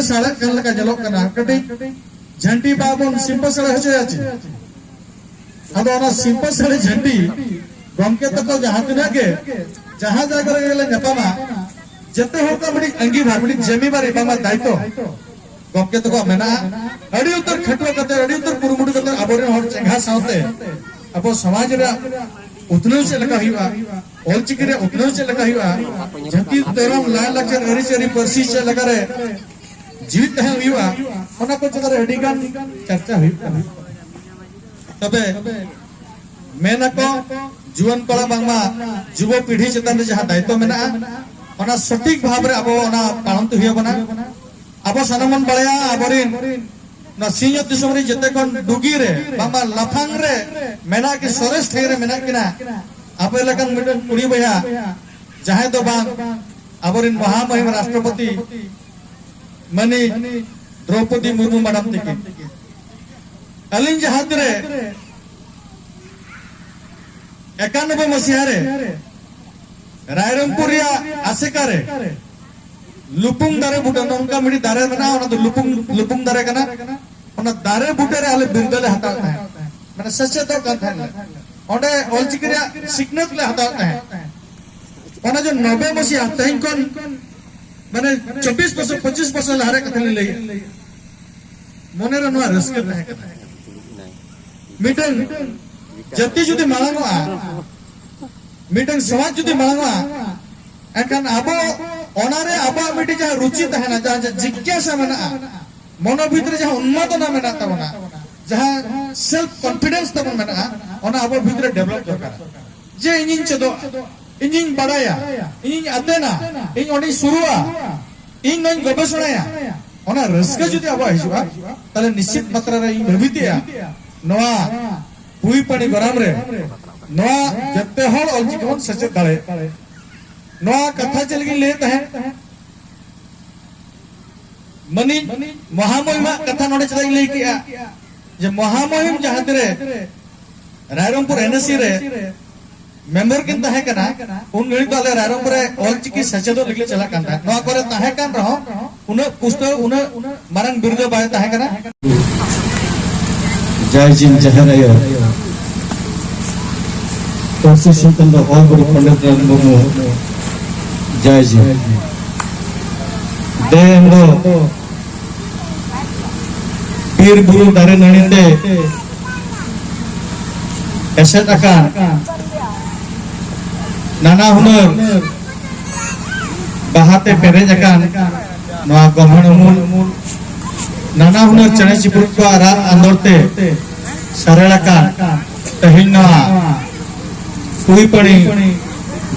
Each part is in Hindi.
साड़ा कल का जलोक कना कटी झंटी बाबन सिंपल साड़ा हो जाए अब ओना सिंपल साड़ी झंटी गमके तक जहां तिना के जहां जाकर गेले नेपामा जते होका बड़ी अंगी भार बड़ी जमी बार एबामा दायित्व गमके तक मेना अड़ी उतर खटवा कते अड़ी उतर पुरुमुडु कते आबोरे हर चेंगा सावते अब समाज रे उतनो से लगा हुआ ऑल चिकरे उतनो से लगा हुआ जबकि तेरम लाल लक्षण अरी चरी परसी से लगा रे जीवित है हुआ ओना को जगह अड़ी गान चर्चा हुई तबे मेना को जुवन कला बांगमा युव पीढ़ी चेतन रे जहां दायित्व मेना ओना सटीक भाव रे अब ओना पालन तो हुआ बना अब सनमन बळया आबरिन ना सिंह दिसम रे जते कोन डुगी रे बामा लफांग रे मेना के सरेस थे रे मेना किना आपे लकन मिडन कुड़ी बया जहां तो बांग आबरिन महामहिम राष्ट्रपति मनी द्रौपदी मुर्मू मैडम तकी अलिन जहां रे 91 मसीहा रे रायरंगपुर या आसेकारे लुपुंग दारे बुटा नोंका मिडी दारे बना ओना तो लुपुंग दारे कना ओना दारे बुटे रे आले बिंदले हटाता है माने सचेत कथा है ओडे ऑलचिकरिया सिग्नत ले हटाता है ओना जो 90 मसी आता है कोन माने 24% लहरे कथा ले मोने रे नुआ रस्के है कथा मीटिंग जति जुदी मांगवा मीटिंग समाज जुदी मांगवा एकान आबो ओनारे आबा मिटी जहां रुचि तहना जहां जिज्ञासा मेना मनो भीतर जहां उन्मादना मेना तबना जहां सेल्फ कॉन्फिडेंस तबन मेना ओना आबो भीतर डेवलप दरकार जे इंजिन चदो इंजिन बडाया इंजिन अदेना इन ओनी शुरुआ इन नई गवेषणाया ओना रसका जुदी आबो हिजुआ तले निश्चित मात्रा रे भवितिया नवा पुई पानी गरम रे नवा जत्ते हल अलजिकोन सचेत दाले नवा कथा चलगी लेता है मनी महामहिमा कथा नोडे चलगी ले किया जे महामहिम जहां रे रायरंगपुर एनएससी रे मेंबर किंता है कना उन गणी तो रायरंगपुर रे ऑलचिकी सचेतो लिखले चला कांता नवा करे ताहे कान रहो उन पुस्तक उन मारंग बिरुद बाय ताहे कना जय जिन जहरयो परसी सिंतन और बड़ी पंडित मुर्मू जय जी देंगो पीर बुरु दारे नणीते ऐसे तका नाना हुनर बाहाते पेरे जकान नवा गहन मूल नाना हुनर चने चिपुर को आरा अंदरते सरलका तहिना कोई पड़ी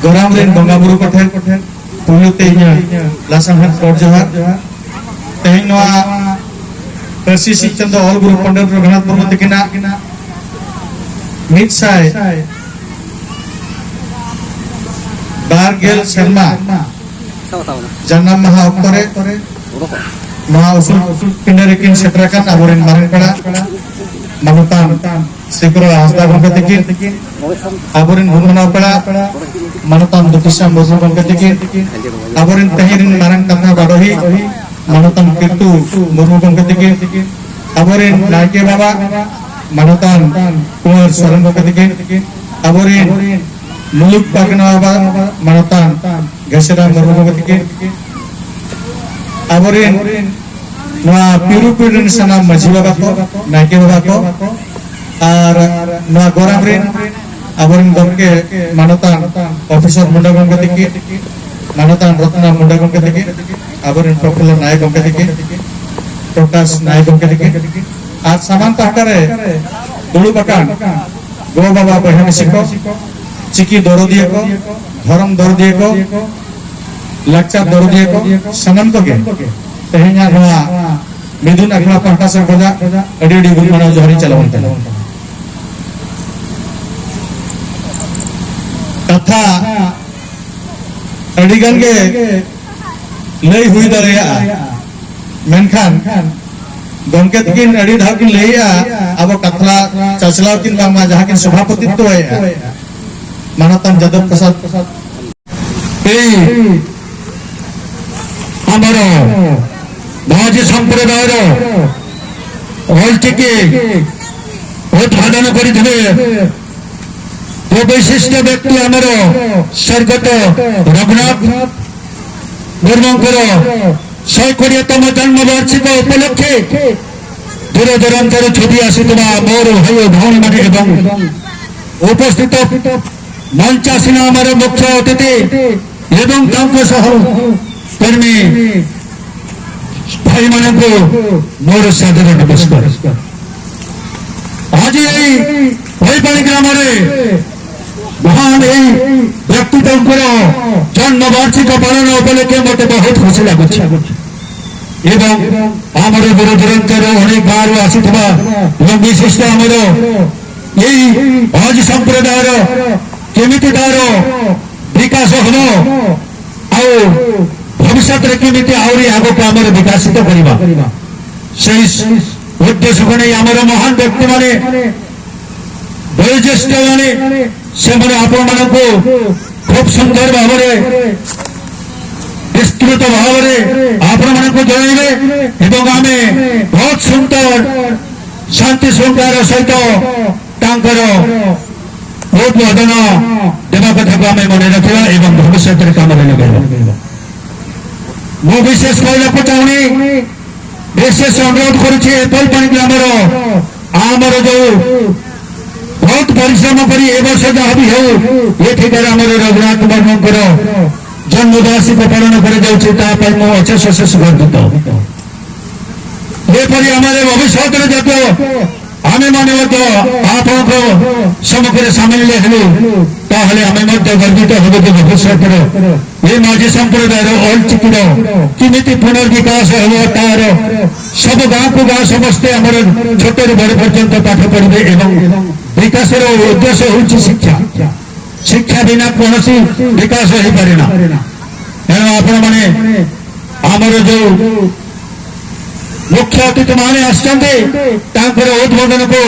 गराम रेन बंगाबुरु पठे पुलु तेइया लासंग हट कोड जहार तेइनवा परसी सिचंद ऑल गुरु पंडित रघुनाथ मुर्मू तकिना मितसाय बारगेल शर्मा जन्म महा अक्तरे महा उसूल पिंडरिकिन सेटराकान आबोरेन मारनपड़ा मनुतान सिकुरो हासदा गंगे तकिन आबोरेन भुमना पड़ा मनुतान दुतिसा मुर्मू गंगे तकिन आबोरेन तहिरिन मारन कथा बाडोही मनुतान किरतु मुर्मू गंगे तकिन आबोरेन नायके बाबा मनुतान कुंवर सरन गंगे तकिन आबोरेन मुलुक पागना बाबा मनुतान घसेरा मुर्मू गंगे तकिन आबोरेन नवा पिरु पिरन सना मझी बाबा को नायके बाबा को और नवा गोराम रेन आबोरेन गंगे मानतान ऑफिसर मुंडा गंगे तकी मानतान रत्ना मुंडा गंगे तकी आबोरेन प्रफुल्ल नायक गंगे तकी प्रकाश नायक गंगे तकी आज सामान ताहकारे दुलु बकान गो बाबा बहन सिको चिकी दरदिए को धर्म दरदिए को लक्ष्य दरदिए को सनम को के तेहना नवा मिदुन अखला पहटा से बजा अडी अडी गुण मना जोहरी चलावन तला कथा अडिगन के लई हुई दरेया मेनखान गंके तकिन अडी धाव किन लईया अब कथला चचलाव किन बामा जहां किन सभापतित्व है मानतन जदव प्रसाद ए हमारा महाजी संप्रदायर हलटिके उद्घाटन करिथिले जो विशिष्ट व्यक्ति आमर स्वर्गत रघुनाथ मुर्मूंकर 120तम जन्मवार्षिक उपलक्षे दूर दूरांतर छुटी आसीथिबा मोर भाई भौणी माने एवं उपस्थित मंचासीन आमर मुख्य अतिथि एवं तांको सहकर्मी भाई मानक मोर सादर नमस्कार। आज भईपाड़ी ग्राम महान व्यक्तित्व जन्मवार्षिक पालन उपलक्षे मत बहुत खुशी लगुच एवं आमर दूर दूरांतर अनेक गाँव आसीथिबा विशिष्ट आमर आज संप्रदायर केमिति तार विकास हम भविष्य केमिति आहरी आगक आमर विकसित करवा से उद्देश्य को नहीं आमर महान व्यक्ति माने वयोज्येष्ठ माने से आपण मानक खूब सुंदर भाव विस्तृत भाव आपण मानक जनइबे एवं आमे बहुत सुंदर शांति श्रृंखलार सहित तांकर उद्बोधन देवा कथा को आम मन रखा एवं भविष्य कम लगे मु विशेष कहला चाहूनी विशेष अनुरोध करुच्छे भईपाड़ी ग्राम आमर जो बहुत परिश्रम कर वर्ष जहाँ भी हो ये आम रघुनाथ मुर्मूंकर जन्मवार्षिक पालन कर अशेष अशेष गर्वित येपरी आम भविष्य जब आम मैंने आप सम्मुखें सामिल हेलु ताहले आम गर्वित हब कि भविष्य ये माझी संप्रदायर अल्चिकीर किमिति पुनर्विकास हम तार सब गाँ को गाँ समस्ते आम छोट बड़ पर्यंत पाठ पढ़े एवं विकास उद्देश्य हूँ शिक्षा शिक्षा बिना कौन विकास हो पारे ना तेणु आपण मैंने आमर जो मुख्य अतिथि माने आसर उद्बोधन को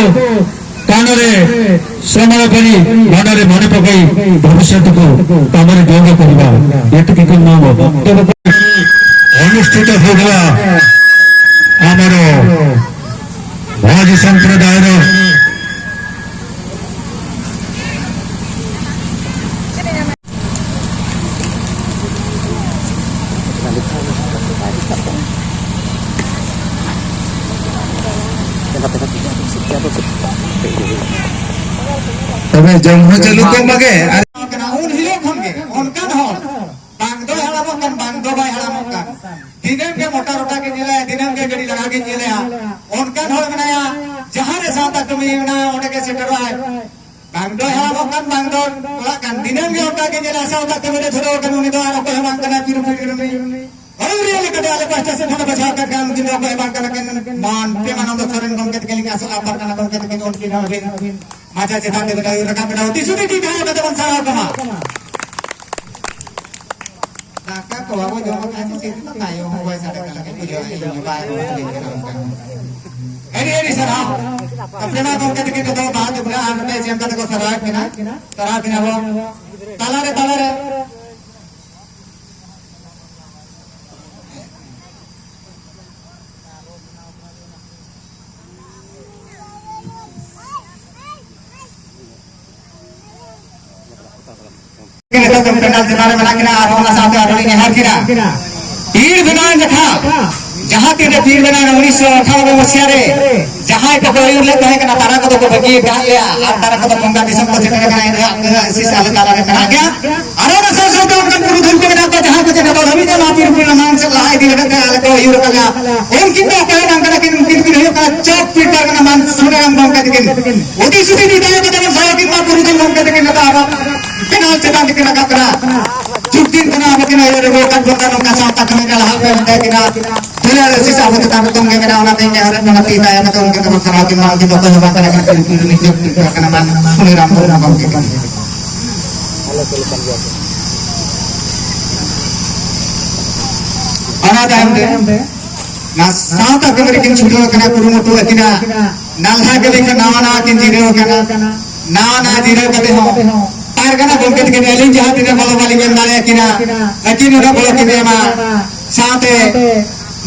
कान श्रवण कर मन में मन पकई भविष्य को कम जोग करवा ये अनुष्ठित होगा आमर महाजी संप्रदायर तबे जम्मू चलू को मगे उन हिलो खनगे उनकान हो बांगदो हड़ा मकन बांगदो भाई हड़ा मकन दिनम के मोटा रोटा के जिले दिनम के गड़ी लगा के जिले उनकान हो बनाया जहां रे साता तुम ना ओने के सेटर है बांगदो हड़ा मकन बांगदो ओला कान दिनम के ओटा के जिले साता तुम रे थोड़ो कन उनी तो आरो को मांगना पिरु पिरु में और रियल के डाले पास से थोड़ा बचा कर काम दिन को मांगना के मान पे मानो तो सरन गम के लिए असल आपर करना गम के उनकी ना माचा चेता के बेटा रखा बेटा होती सुनी ठीक है तो बन सारा कमा काका को वो जो मकान से तो कायो हो वैसा लगा के पूजा ये बाय हो अरे सर अपने ना गम के तो बात बुरा आते जेम का को सराय बिना वो ताला रे तीर बना रखा जहाँ तीर तीर बना 1998 मसीहा जहाँ तो कोई उल्लेख है कि तारा को तो बगी गाल लिया और तारा को तो पंगा दिसम को सेट करना है इसी साल तारा ने बना गया अरे ना सर तो उनका गुरु धन को बना तो जहाँ को जगह अभी तो आप रुपये मान से लाई दी लगा को यूरो का उनकी तो कहे ना कि उनकी भी नहीं का चौक पीट करना मान सुने हम का लेकिन ओदी सुधी दी है तो जब सारा की बात गुरु धन का लेकिन ना आप केनाल से बांध के लगा करा जुटिन बना बकिन ये रो का बंदा का साथ तक में हाल पे होता है कि ना दुनिया से हिसाब से ताकत तुम के मेरा होना चाहिए हर मन की है तो उनके तो सलाह की मांग की तो कोई बात नहीं करना मान सुने राम राम के आना टाइम दे ना साथ के मेरे किन छुड़ो कना कुरुमुटु अकिना नालहा के लेके नाना किन जीरो कना ना जीरो कते हो कारखाना बोलते के एलिंग जहां तिने बोलो वाली में माने किना लेकिन उन्हें बोलो कि मा साथे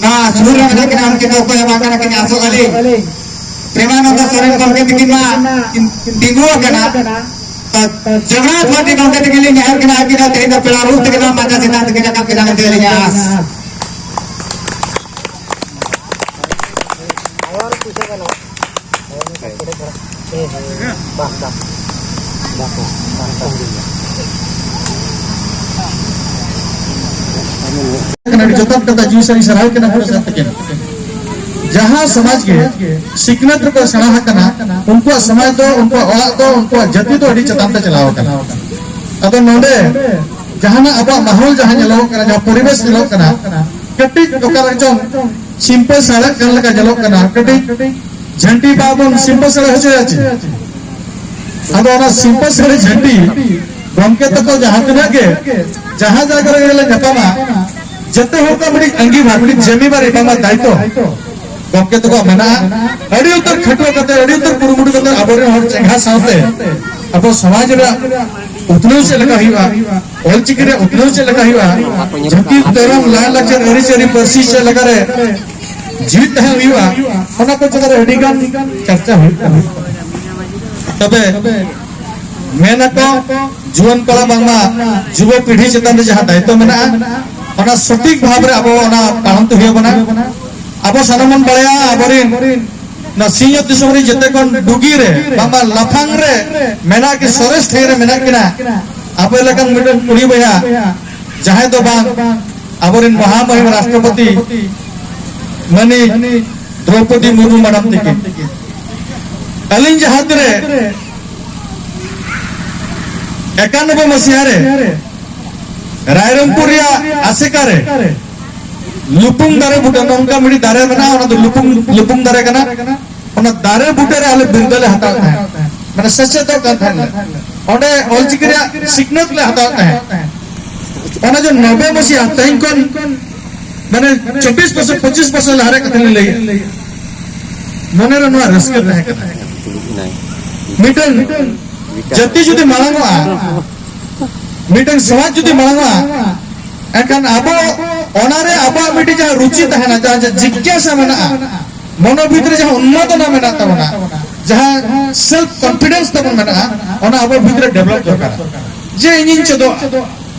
ना सुर में ना किना हमके को या बांगा के आसो अली प्रेमानंद सोरेन गमके तकिन मा तिंगु कना जगन्नाथ वादी गमके तकिन न्याय के ना किना तेन पेला रूप तकिन माता सिद्धांत के जगह के जाने देलिया और पीछे का ना जोतन कता जीव सरी सराय के ना हो सकते जहां समाज के सिकनत को सलाह कना उनको समाज दो उनको ओला दो उनको जाति दो अड़ी चतान चलाओ कना अदो नोडे जहां अब माहौल जहां जलो कना जहां परिवेश जलो कना कटी ओकर जो सिंपल सड़क कर लगा जलो कना कटी झंटी बाबन सिंपल सड़क हो जाए अदो ना सिंपल सड़क झंटी गमके तक जहां तक के जहां जाकर गेले नेपामा जते होका बड़ी अंगी भागड़ी जमी बार एटामा दायित्व गमके तक मेना अड़ी उतर खटो कते अड़ी उतर पुरुमुडु कते आबोरे हर चेंगा साथे अब समाज रे उतनो से लगा हिवा ओल चिकी रे उतनो से लगा हिवा जति धर्म ला लचर हरि चरी परसी से लगा रे जीत है हिवा ओना को जगह अड़ी गान चर्चा हुई तबे मेना को जुवन कला बांगा जुव पीढ़ी चेतन रे जहां दायित्व मेना ओना सटीक भाव रे अब ओना पालन तो हिया बना अब सानमन बड़या आबरिन ना सिंह दिसमरी जते कोन डुगी रे बाबा लफांग रे मेना के सरेस थे रे मेना किना अब लकन मिडन कुड़ी बया जहां तो बांग आबरिन महामहिम राष्ट्रपति मनी द्रौपदी मुर्मू मैडम तके अलिन जहां रे 91 मसीहा रे रायरंगपुर या आसेका रे लुपुंग दारे बुटे नंका मिडी दारे बना ओना तो लुपुंग दारे कना ओना दारे बुटे रे आले बिंदले हटा है माने सच्चे तो कथा है ओडे ओलचिकी रे सिकनत ले हटा है ओना जो 90 मसीहा तइन कोन माने 24% 25% लहरे कथले ले मने रे नो रस्के रहे कथा मिटन जति जुदी मांगवा मिटन समाज जुदी मांगवा एखान आबो ओनारे आबो मिटी जहां रुचि तहना जहां जिज्ञासा मेना मनो भीतर जहां उन्मादना मेना तबना जहां सेल्फ कॉन्फिडेंस तबन मेना ओना आबो भीतर डेवलप दरकार जे इनिन चदो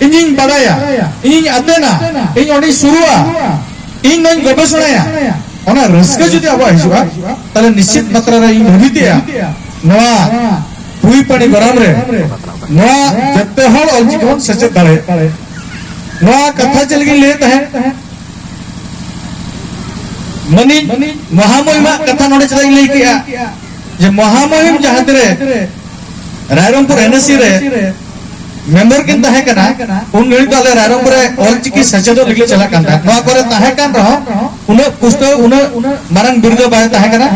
इनिन बडाया इनिन अतेना इन ओनी शुरुआ इन नई गवेषणाया ओना रस्के जुदी आबो हिजुआ तले निश्चित मात्रा रे इन हबितिया नवा पुई पानी गरम रे नवा जत्ते हल अलजिकोन सचेत दारे नवा कथा चल गई लेता है मनी महामहिमा कथा नोडे चला गई किया जे महामहिम जहां रे रायरंगपुर एनएससी रे मेंबर किंता है कना उन गणी ताले रायरंगपुर ऑल चिकी सचेतो लिखले चला कांता नवा करे ताहे कान रहो उन पुस्तक उन मारन बिरदो बाय ताहे कना